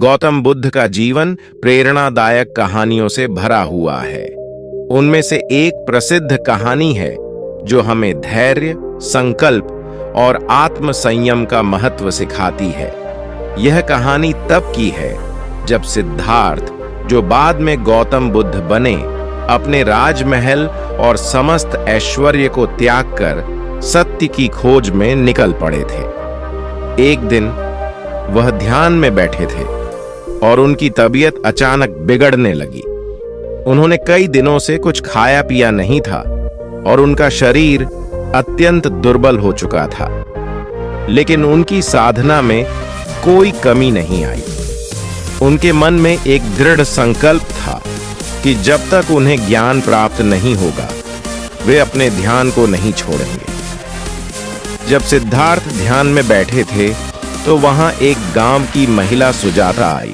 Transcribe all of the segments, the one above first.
गौतम बुद्ध का जीवन प्रेरणादायक कहानियों से भरा हुआ है। उनमें से एक प्रसिद्ध कहानी है जो हमें धैर्य, संकल्प और आत्म संयम का महत्व सिखाती है। यह कहानी तब की है जब सिद्धार्थ, जो बाद में गौतम बुद्ध बने, अपने राजमहल और समस्त ऐश्वर्य को त्याग कर सत्य की खोज में निकल पड़े थे। एक दिन वह ध्यान में बैठे थे और उनकी तबीयत अचानक बिगड़ने लगी। उन्होंने कई दिनों से कुछ खाया पिया नहीं था और उनका शरीर अत्यंत दुर्बल हो चुका था। लेकिन उनकी साधना में कोई कमी नहीं आई। उनके मन में एक दृढ़ संकल्प था कि जब तक उन्हें ज्ञान प्राप्त नहीं होगा, वे अपने ध्यान को नहीं छोड़ेंगे। जब सिद्धार्थ ध्यान में बैठे थे तो वहां एक गांव की महिला सुजाता आई,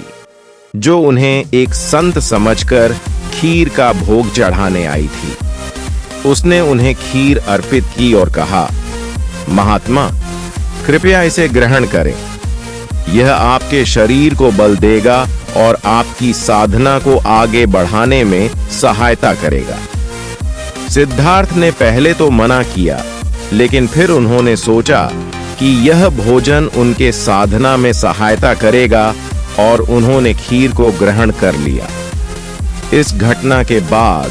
जो उन्हें एक संत समझकर खीर का भोग चढ़ाने आई थी। उसने उन्हें खीर अर्पित की और कहा, महात्मा, कृपया इसे ग्रहण करें। यह आपके शरीर को बल देगा और आपकी साधना को आगे बढ़ाने में सहायता करेगा। सिद्धार्थ ने पहले तो मना किया, लेकिन फिर उन्होंने सोचा कि यह भोजन उनके साधना में सहायता करेगा और उन्होंने खीर को ग्रहण कर लिया। इस घटना के बाद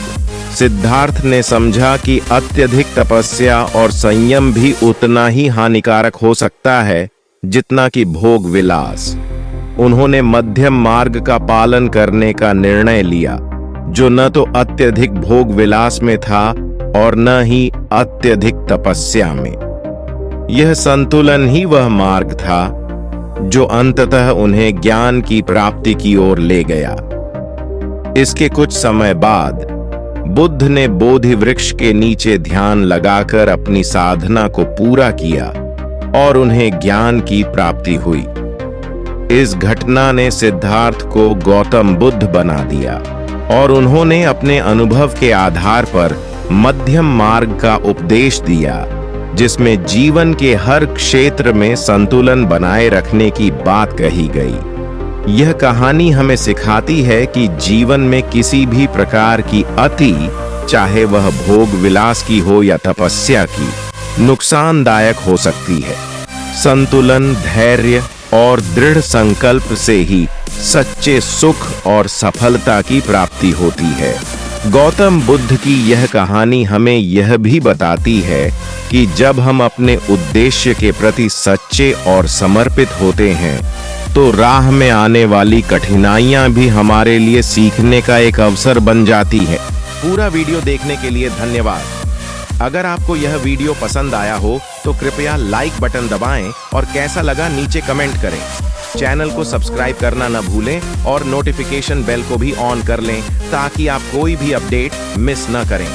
सिद्धार्थ ने समझा कि अत्यधिक तपस्या और संयम भी उतना ही हानिकारक हो सकता है जितना कि भोग विलास। उन्होंने मध्यम मार्ग का पालन करने का निर्णय लिया, जो न तो अत्यधिक भोग विलास में था और न ही अत्यधिक तपस्या में। यह संतुलन ही वह मार्ग था जो अंततः उन्हें ज्ञान की प्राप्ति की ओर ले गया। इसके कुछ समय बाद बुद्ध ने बोधि वृक्ष के नीचे ध्यान लगाकर अपनी साधना को पूरा किया और उन्हें ज्ञान की प्राप्ति हुई। इस घटना ने सिद्धार्थ को गौतम बुद्ध बना दिया और उन्होंने अपने अनुभव के आधार पर मध्यम मार्ग का उपदेश दिया, जिसमें जीवन के हर क्षेत्र में संतुलन बनाए रखने की बात कही गई। यह कहानी हमें सिखाती है कि जीवन में किसी भी प्रकार की अति, चाहे वह भोग विलास की हो या तपस्या की, नुकसानदायक हो सकती है। संतुलन, धैर्य और दृढ़ संकल्प से ही सच्चे सुख और सफलता की प्राप्ति होती है। गौतम बुद्ध की यह कहानी हमें यह भी बताती है कि जब हम अपने उद्देश्य के प्रति सच्चे और समर्पित होते हैं, तो राह में आने वाली कठिनाइयां भी हमारे लिए सीखने का एक अवसर बन जाती है। पूरा वीडियो देखने के लिए धन्यवाद। अगर आपको यह वीडियो पसंद आया हो तो कृपया लाइक बटन दबाएं और कैसा लगा नीचे कमेंट करें। चैनल को सब्सक्राइब करना न भूलें और नोटिफिकेशन बेल को भी ऑन कर लें ताकि आप कोई भी अपडेट मिस न करें।